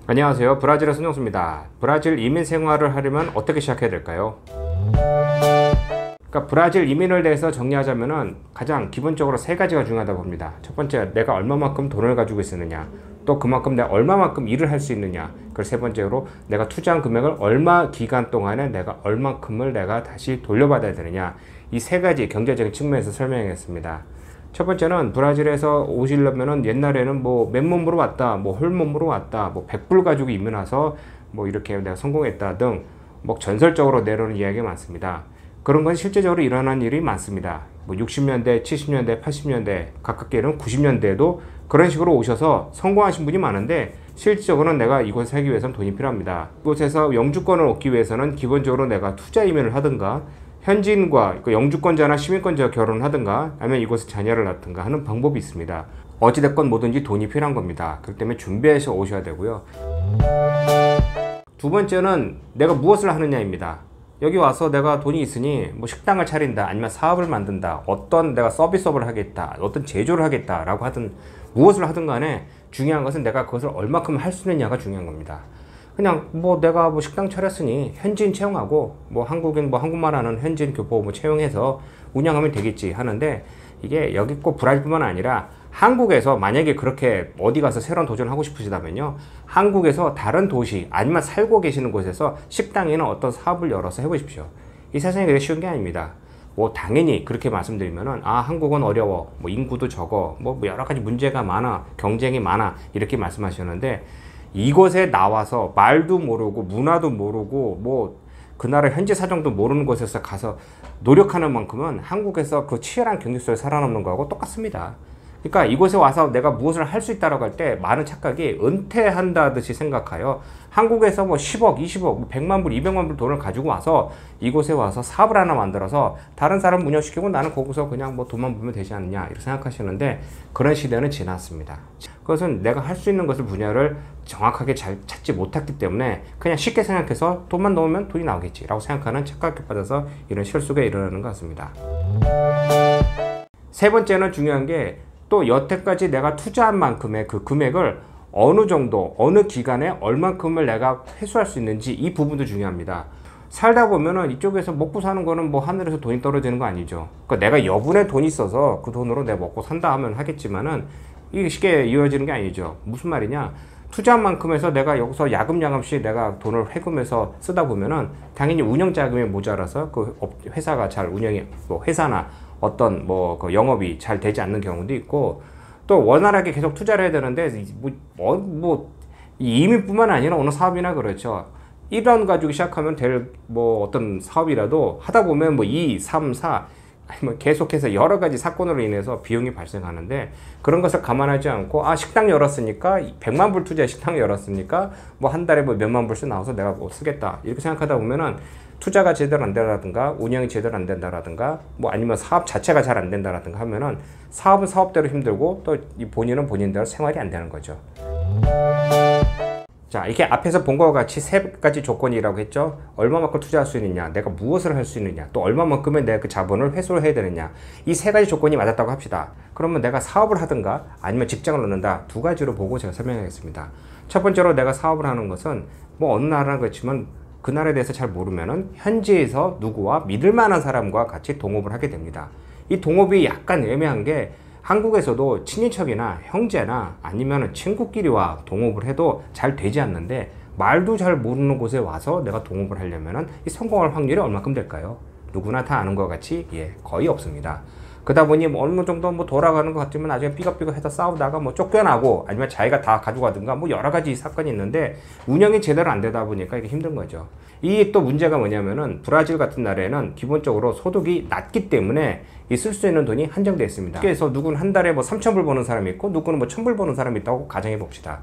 안녕하세요. 브라질의 손영수입니다. 브라질 이민 생활을 하려면 어떻게 시작해야 될까요? 그러니까 브라질 이민을 대해서 정리하자면은 가장 기본적으로 세 가지가 중요하다고 봅니다. 첫 번째, 내가 얼마만큼 돈을 가지고 있느냐, 또 그만큼 내가 얼마만큼 일을 할 수 있느냐, 그리고 세 번째로 내가 투자한 금액을 얼마 기간 동안에 내가 얼만큼을 내가 다시 돌려받아야 되느냐, 이 세 가지 경제적인 측면에서 설명했습니다. 첫 번째는 브라질에서 오시려면은 옛날에는 뭐 맨몸으로 왔다, 뭐 홀몸으로 왔다, 뭐 100불 가지고 이민 와서 뭐 이렇게 내가 성공했다 등 뭐 전설적으로 내려오는 이야기가 많습니다. 그런 건 실제적으로 일어난 일이 많습니다. 뭐 60년대, 70년대, 80년대, 가깝게는 90년대에도 그런 식으로 오셔서 성공하신 분이 많은데 실질적으로는 내가 이곳에 살기 위해서는 돈이 필요합니다. 이곳에서 영주권을 얻기 위해서는 기본적으로 내가 투자 이민을 하든가 현지인과 영주권자나 시민권자와 결혼을 하든가 아니면 이곳에 자녀를 낳든가 하는 방법이 있습니다. 어찌됐건 뭐든지 돈이 필요한 겁니다. 그렇기 때문에 준비해서 오셔야 되고요. 두 번째는 내가 무엇을 하느냐입니다. 여기 와서 내가 돈이 있으니 뭐 식당을 차린다, 아니면 사업을 만든다, 어떤 내가 서비스업을 하겠다, 어떤 제조를 하겠다 라고 하든 무엇을 하든 간에 중요한 것은 내가 그것을 얼마큼 할 수 있느냐가 중요한 겁니다. 그냥 뭐 내가 뭐 식당 차렸으니 현지인 채용하고 뭐 한국인 뭐 한국말 하는 현지인 교포 뭐 채용해서 운영하면 되겠지 하는데, 이게 여기 꼭 브라질뿐만 아니라 한국에서 만약에 그렇게 어디 가서 새로운 도전을 하고 싶으시다면요, 한국에서 다른 도시 아니면 살고 계시는 곳에서 식당이나 어떤 사업을 열어서 해보십시오. 이 세상이 그렇게 쉬운 게 아닙니다. 뭐 당연히 그렇게 말씀드리면은 한국은 어려워, 뭐 인구도 적어, 뭐 여러 가지 문제가 많아, 경쟁이 많아 이렇게 말씀하셨는데, 이곳에 나와서 말도 모르고 문화도 모르고 뭐 그 나라 현지 사정도 모르는 곳에서 가서 노력하는 만큼은 한국에서 그 치열한 경기 속에 살아남는 거하고 똑같습니다. 그러니까 이곳에 와서 내가 무엇을 할 수 있다라고 할 때 많은 착각이 은퇴한다듯이 생각하여 한국에서 뭐 10억, 20억, 뭐 100만 불, 200만 불 돈을 가지고 와서 이곳에 와서 사업을 하나 만들어서 다른 사람 운영시키고 나는 거기서 그냥 뭐 돈만 벌면 되지 않느냐 이렇게 생각하시는데, 그런 시대는 지났습니다. 그것은 내가 할 수 있는 것을 분야를 정확하게 잘 찾지 못했기 때문에 그냥 쉽게 생각해서 돈만 넣으면 돈이 나오겠지 라고 생각하는 착각에 빠져서 이런 실수가 일어나는 것 같습니다. 세 번째는 중요한 게, 또 여태까지 내가 투자한 만큼의 그 금액을 어느 정도, 어느 기간에 얼만큼을 내가 회수할 수 있는지, 이 부분도 중요합니다. 살다 보면은 이쪽에서 먹고 사는 거는 뭐 하늘에서 돈이 떨어지는 거 아니죠. 그러니까 내가 여분의 돈이 있어서 그 돈으로 내가 먹고 산다 하면 하겠지만은 이게 쉽게 이루어지는 게 아니죠. 무슨 말이냐? 투자한 만큼에서 내가 여기서 야금야금씩 내가 돈을 회금해서 쓰다 보면은 당연히 운영 자금이 모자라서 그 회사가 잘 운영이, 뭐 회사나 어떤 뭐 그 영업이 잘 되지 않는 경우도 있고, 또 원활하게 계속 투자를 해야 되는데 이 이민뿐만 아니라 어느 사업이나 그렇죠. 1원 가지고 시작하면 될 뭐 어떤 사업이라도 하다 보면 뭐 2, 3, 4 아니면 계속해서 여러 가지 사건으로 인해서 비용이 발생하는데, 그런 것을 감안하지 않고 식당 열었으니까 100만 불 투자에 식당 열었으니까 뭐 한 달에 뭐 몇만 불씩 나와서 내가 뭐 쓰겠다 이렇게 생각하다 보면은 투자가 제대로 안 된다라든가 운영이 제대로 안 된다라든가 뭐 아니면 사업 자체가 잘 안 된다라든가 하면은 사업은 사업대로 힘들고 또 이 본인은 본인대로 생활이 안 되는 거죠. 자, 이렇게 앞에서 본 것과 같이 세 가지 조건이라고 했죠. 얼마만큼 투자할 수 있느냐, 내가 무엇을 할 수 있느냐, 또 얼마만큼의 내가 그 자본을 회수를 해야 되느냐, 이 세 가지 조건이 맞았다고 합시다. 그러면 내가 사업을 하든가 아니면 직장을 얻는다, 두 가지로 보고 제가 설명하겠습니다. 첫 번째로 내가 사업을 하는 것은 뭐 어느 나라는 그렇지만 그 나라에 대해서 잘 모르면은 현지에서 누구와 믿을 만한 사람과 같이 동업을 하게 됩니다. 이 동업이 약간 애매한 게, 한국에서도 친인척이나 형제나 아니면 친구끼리와 동업을 해도 잘 되지 않는데, 말도 잘 모르는 곳에 와서 내가 동업을 하려면 이 성공할 확률이 얼마큼 될까요? 누구나 다 아는 것 같이 거의 없습니다. 그러다 보니 뭐 어느 정도 뭐 돌아가는 것 같으면 나중에 삐걱삐걱 해서 싸우다가 뭐 쫓겨나고 아니면 자기가 다 가져가든가 뭐 여러 가지 사건이 있는데, 운영이 제대로 안 되다 보니까 이게 힘든 거죠. 이 또 문제가 뭐냐면은 브라질 같은 나라에는 기본적으로 소득이 낮기 때문에 이 쓸 수 있는 돈이 한정되어 있습니다. 그래서 누구는 한 달에 뭐 3,000불 버는 사람이 있고 누구는 뭐 1,000불 버는 사람이 있다고 가정해 봅시다.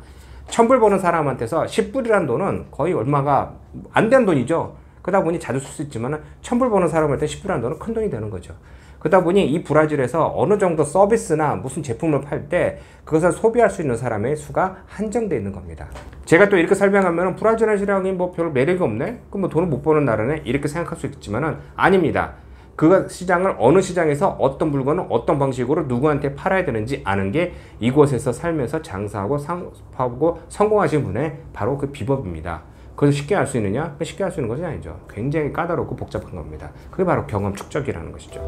1,000불 버는 사람한테서 10불이라는 돈은 거의 얼마가 안 되는 돈이죠. 그러다 보니 자주 쓸 수 있지만 1,000불 버는 사람한테 10불이라는 돈은 큰 돈이 되는 거죠. 그러다 보니 이 브라질에서 어느 정도 서비스나 무슨 제품을 팔 때 그것을 소비할 수 있는 사람의 수가 한정되어 있는 겁니다. 제가 또 이렇게 설명하면 브라질이라는 뭐 별 매력이 없네? 그럼 뭐 돈을 못 버는 나라네? 이렇게 생각할 수 있지만은 아닙니다. 그 시장을 어느 시장에서 어떤 물건을 어떤 방식으로 누구한테 팔아야 되는지 아는 게 이곳에서 살면서 장사하고 사업하고 성공하신 분의 바로 그 비법입니다. 그래서 쉽게 할 수 있느냐? 쉽게 할 수 있는 것이 아니죠. 굉장히 까다롭고 복잡한 겁니다. 그게 바로 경험 축적이라는 것이죠.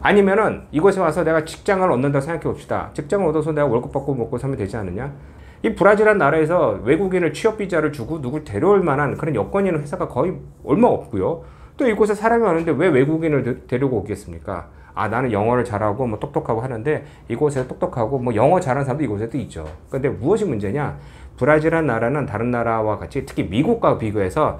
아니면은 이곳에 와서 내가 직장을 얻는다고 생각해 봅시다. 직장을 얻어서 내가 월급 받고 먹고 살면 되지 않느냐? 이 브라질이라는 나라에서 외국인을 취업 비자를 주고 누굴 데려올 만한 그런 여건이 있는 회사가 거의 얼마 없고요. 또 이곳에 사람이 많은데 왜 외국인을 데리고 오겠습니까? 아, 나는 영어를 잘하고 뭐 똑똑하고 하는데 이곳에 똑똑하고 뭐 영어 잘하는 사람도 이곳에도 있죠. 근데 무엇이 문제냐? 브라질이라는 나라는 다른 나라와 같이 특히 미국과 비교해서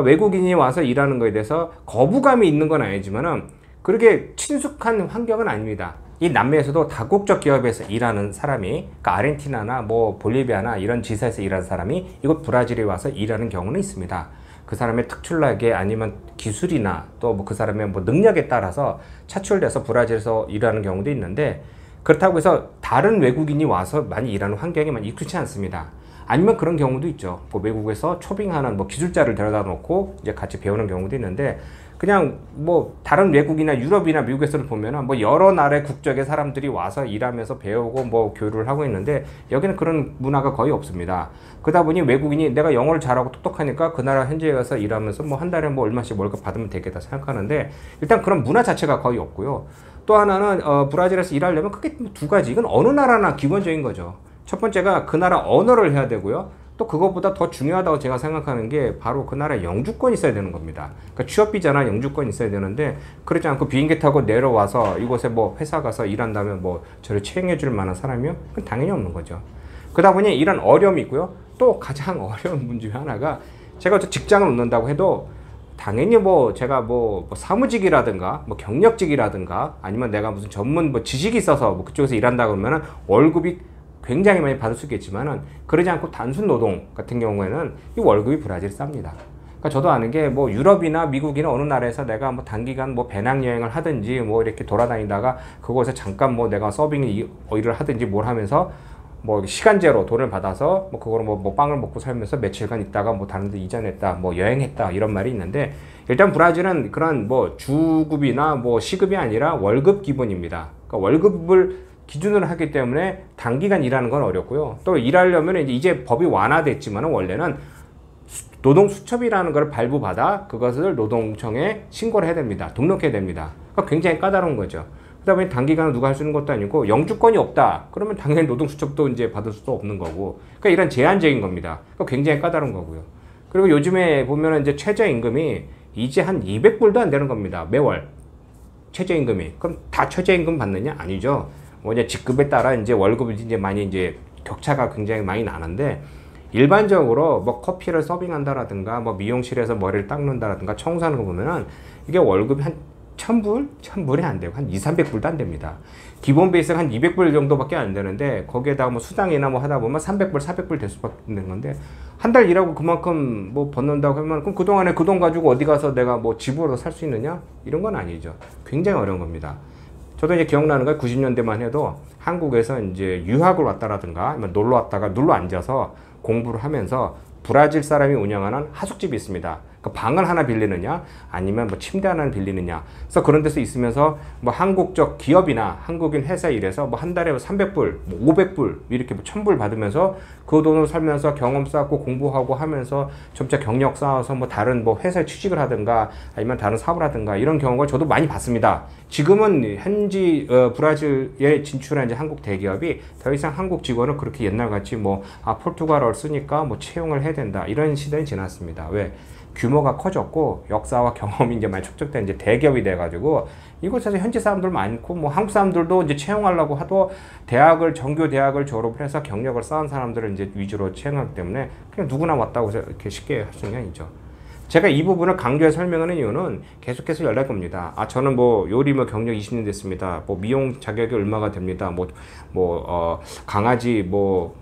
외국인이 와서 일하는 거에 대해서 거부감이 있는 건 아니지만은 그렇게 친숙한 환경은 아닙니다. 이 남미에서도 다국적 기업에서 일하는 사람이, 그러니까 아르헨티나나 뭐 볼리비아나 이런 지사에서 일하는 사람이 이곳 브라질에 와서 일하는 경우는 있습니다. 그 사람의 특출나게 아니면 기술이나 또 뭐 그 사람의 뭐 능력에 따라서 차출돼서 브라질에서 일하는 경우도 있는데, 그렇다고 해서 다른 외국인이 와서 많이 일하는 환경이 많이 익숙치 않습니다. 아니면 그런 경우도 있죠. 뭐 외국에서 초빙하는 뭐 기술자를 데려다 놓고 이제 같이 배우는 경우도 있는데, 그냥 뭐 다른 외국이나 유럽이나 미국에서는 보면은 뭐 여러 나라의 국적의 사람들이 와서 일하면서 배우고 뭐 교류를 하고 있는데, 여기는 그런 문화가 거의 없습니다. 그러다 보니 외국인이 내가 영어를 잘하고 똑똑하니까 그 나라 현지에 가서 일하면서 뭐 한 달에 뭐 얼마씩 월급 받으면 되겠다 생각하는데, 일단 그런 문화 자체가 거의 없고요. 또 하나는 브라질에서 일하려면 크게 두 가지, 이건 어느 나라나 기본적인 거죠. 첫 번째가 그 나라 언어를 해야 되고요. 또 그것보다 더 중요하다고 제가 생각하는 게 바로 그 나라에 영주권이 있어야 되는 겁니다. 그러니까 취업비자나 영주권이 있어야 되는데, 그렇지 않고 비행기 타고 내려와서 이곳에 뭐 회사 가서 일한다면 뭐 저를 채용해 줄 만한 사람이요? 그건 당연히 없는 거죠. 그러다 보니 이런 어려움이 있고요. 또 가장 어려운 문제 중에 하나가, 제가 직장을 얻는다고 해도 당연히 뭐 제가 뭐 사무직이라든가 뭐 경력직이라든가 아니면 내가 무슨 전문 뭐 지식이 있어서 뭐 그쪽에서 일한다 그러면은 월급이 굉장히 많이 받을 수 있겠지만은, 그러지 않고 단순 노동 같은 경우에는 이 월급이 브라질이 쌉니다. 그러니까 저도 아는 게 뭐 유럽이나 미국이나 어느 나라에서 내가 뭐 단기간 뭐 배낭여행을 하든지 뭐 이렇게 돌아다니다가 그곳에 잠깐 뭐 내가 서빙 일을 하든지 뭘 하면서 뭐 시간제로 돈을 받아서 뭐 그거로 뭐 빵을 먹고 살면서 며칠간 있다가 뭐 다른 데 이전했다, 뭐 여행했다, 이런 말이 있는데, 일단 브라질은 그런 뭐 주급이나 뭐 시급이 아니라 월급 기본입니다. 그러니까 월급을 기준으로 하기 때문에 단기간 일하는 건 어렵고요. 또 일하려면 이제 법이 완화됐지만 원래는 노동수첩이라는 걸 발부받아 그것을 노동청에 신고를 해야 됩니다. 등록해야 됩니다. 그러니까 굉장히 까다로운 거죠. 그러다 보니 단기간은 누가 할 수 있는 것도 아니고, 영주권이 없다 그러면 당연히 노동수첩도 이제 받을 수도 없는 거고, 그러니까 이런 제한적인 겁니다. 그러니까 굉장히 까다로운 거고요. 그리고 요즘에 보면은 이제 최저임금이 이제 한 200불도 안 되는 겁니다. 매월 최저임금이. 그럼 다 최저임금 받느냐? 아니죠. 뭐냐, 직급에 따라 이제 월급이 이제 많이 이제 격차가 굉장히 많이 나는데, 일반적으로 뭐 커피를 서빙한다라든가 뭐 미용실에서 머리를 닦는다라든가 청소하는 거 보면은 이게 월급이 한 1000불이 안 되고 한 200~300불도 안 됩니다. 기본 베이스가 한 200불 정도밖에 안 되는데, 거기에다가 뭐 수당이나 뭐 하다 보면 300불, 400불 될 수밖에 없는 건데, 한 달 일하고 그만큼 뭐 벗는다고 하면, 그럼 그동안에 그 돈 가지고 어디 가서 내가 뭐 집으로 살 수 있느냐? 이런 건 아니죠. 굉장히 어려운 겁니다. 저도 이제 기억나는 건 90년대만 해도 한국에서 이제 유학을 왔다라든가 아니면 놀러 왔다가 눌러 앉아서 공부를 하면서 브라질 사람이 운영하는 하숙집이 있습니다. 그 방을 하나 빌리느냐 아니면 뭐 침대 하나를 빌리느냐. 그래서 그런 데서 있으면서 뭐 한국적 기업이나 한국인 회사 일해서 뭐 한 달에 300불, 뭐 500불 이렇게 뭐 1000불 받으면서 그 돈을 살면서 경험 쌓고 공부하고 하면서 점차 경력 쌓아서 뭐 다른 뭐 회사에 취직을 하든가 아니면 다른 사업을 하든가, 이런 경우가 저도 많이 봤습니다. 지금은 현지 브라질에 진출한 이제 한국 대기업이 더 이상 한국 직원을 그렇게 옛날같이 뭐 포르투갈어를 쓰니까 뭐 채용을 해야 된다, 이런 시대는 지났습니다. 왜? 규모가 커졌고 역사와 경험이 이제 많이 축적된 이제 대기업이 돼가지고 이곳에서 현지 사람들 많고, 뭐 한국 사람들도 이제 채용하려고 하도 정규 대학을 졸업을 해서 경력을 쌓은 사람들을 이제 위주로 채용하기 때문에 그냥 누구나 왔다고 이렇게 쉽게 할 수 있는 게 아니죠. 제가 이 부분을 강조해 설명하는 이유는 계속해서 연락이 옵니다. 저는 뭐 요리 뭐 경력 20년 됐습니다. 뭐 미용 자격이 얼마가 됩니다. 강아지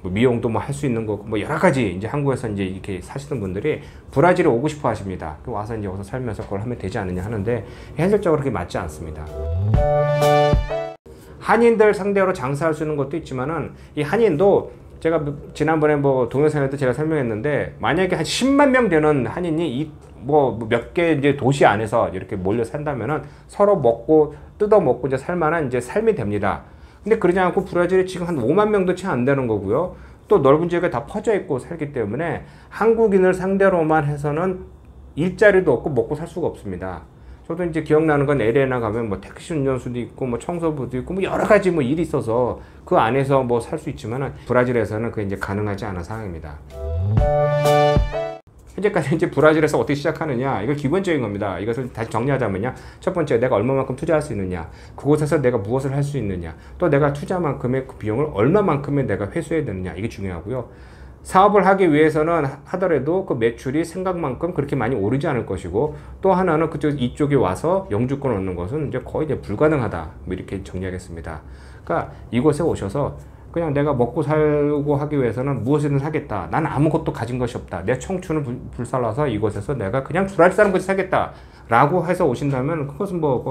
미용도 뭐 할 수 있는 거 뭐 여러 가지 이제 한국에서 이제 이렇게 사시는 분들이 브라질에 오고 싶어 하십니다. 와서 이제 여기서 살면서 그걸 하면 되지 않느냐 하는데, 현실적으로 그렇게 맞지 않습니다. 한인들 상대로 장사할 수 있는 것도 있지만은 이 한인도 제가 지난번에 뭐 동영상에도 제가 설명했는데 만약에 한 10만 명 되는 한인이 뭐 몇 개 이제 도시 안에서 이렇게 몰려 산다면은 서로 먹고 뜯어 먹고 이제 살만한 이제 삶이 됩니다. 근데 그러지 않고 브라질에 지금 한 5만 명도 채 안 되는 거고요. 또 넓은 지역에 다 퍼져 있고 살기 때문에 한국인을 상대로만 해서는 일자리도 없고 먹고 살 수가 없습니다. 저도 이제 기억나는 건 LA나 가면 뭐 택시 운전수도 있고 뭐 청소부도 있고 뭐 여러 가지 뭐 일이 있어서 그 안에서 뭐 살 수 있지만은 브라질에서는 그게 이제 가능하지 않은 상황입니다. 현재까지 이제 브라질에서 어떻게 시작하느냐, 이거 기본적인 겁니다. 이것을 다시 정리하자면요, 첫 번째, 내가 얼마만큼 투자할 수 있느냐, 그곳에서 내가 무엇을 할 수 있느냐, 또 내가 투자만큼의 그 비용을 얼마만큼의 내가 회수해야 되느냐, 이게 중요하고요. 사업을 하기 위해서는 하더라도 그 매출이 생각만큼 그렇게 많이 오르지 않을 것이고, 또 하나는 이쪽에 와서 영주권 얻는 것은 이제 거의 이제 불가능하다, 뭐 이렇게 정리하겠습니다. 그러니까 이곳에 오셔서 그냥 내가 먹고 살고 하기 위해서는 무엇이든 사겠다. 난 아무것도 가진 것이 없다. 내 청춘을 불살라서 이곳에서 내가 그냥 브라질 사는 것이 사겠다. 라고 해서 오신다면 그것은 뭐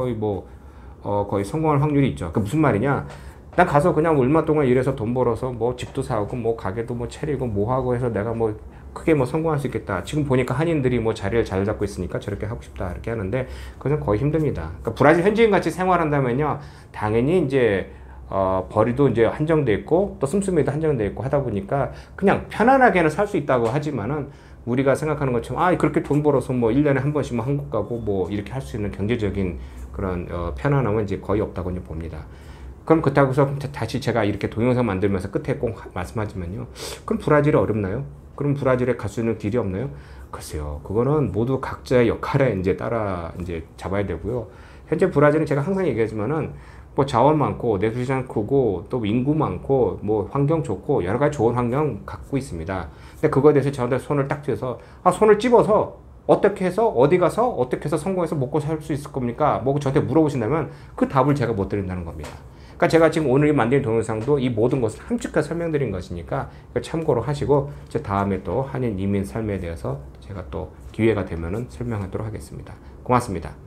거의 성공할 확률이 있죠. 그 무슨 말이냐? 난 가서 그냥 얼마 동안 일해서 돈 벌어서 뭐 집도 사고 뭐 가게도 뭐 차리고 뭐 하고 해서 내가 뭐 크게 뭐 성공할 수 있겠다. 지금 보니까 한인들이 뭐 자리를 잘 잡고 있으니까 저렇게 하고 싶다. 이렇게 하는데 그것은 거의 힘듭니다. 그러니까 브라질 현지인 같이 생활한다면요, 당연히 이제 벌이도 이제 한정돼 있고 또 씀씀이도 한정돼 있고 하다 보니까 그냥 편안하게는 살 수 있다고 하지만은 우리가 생각하는 것처럼 그렇게 돈 벌어서 뭐 1년에 한 번씩 뭐 한국 가고 뭐 이렇게 할 수 있는 경제적인 그런 편안함은 이제 거의 없다고 이제 봅니다. 그럼 그렇다고 해서 다시 제가 이렇게 동영상 만들면서 끝에 꼭 말씀하지만요, 그럼 브라질이 어렵나요? 그럼 브라질에 갈 수 있는 길이 없나요? 글쎄요, 그거는 모두 각자의 역할에 이제 따라 이제 잡아야 되고요. 현재 브라질은 제가 항상 얘기하지만은 뭐 자원 많고 내수시장 크고 또 인구 많고 뭐 환경 좋고 여러 가지 좋은 환경 갖고 있습니다. 근데 그거에 대해서 저한테 손을 딱 쥐어서 손을 찝어서 어떻게 해서 어디 가서 어떻게 해서 성공해서 먹고 살 수 있을 겁니까? 뭐 저한테 물어보신다면 그 답을 제가 못 드린다는 겁니다. 그러니까 제가 지금 오늘 만든 동영상도 이 모든 것을 함축해 설명드린 것이니까 이걸 참고로 하시고 제 다음에 또 한인 이민 삶에 대해서 제가 또 기회가 되면은 설명하도록 하겠습니다. 고맙습니다.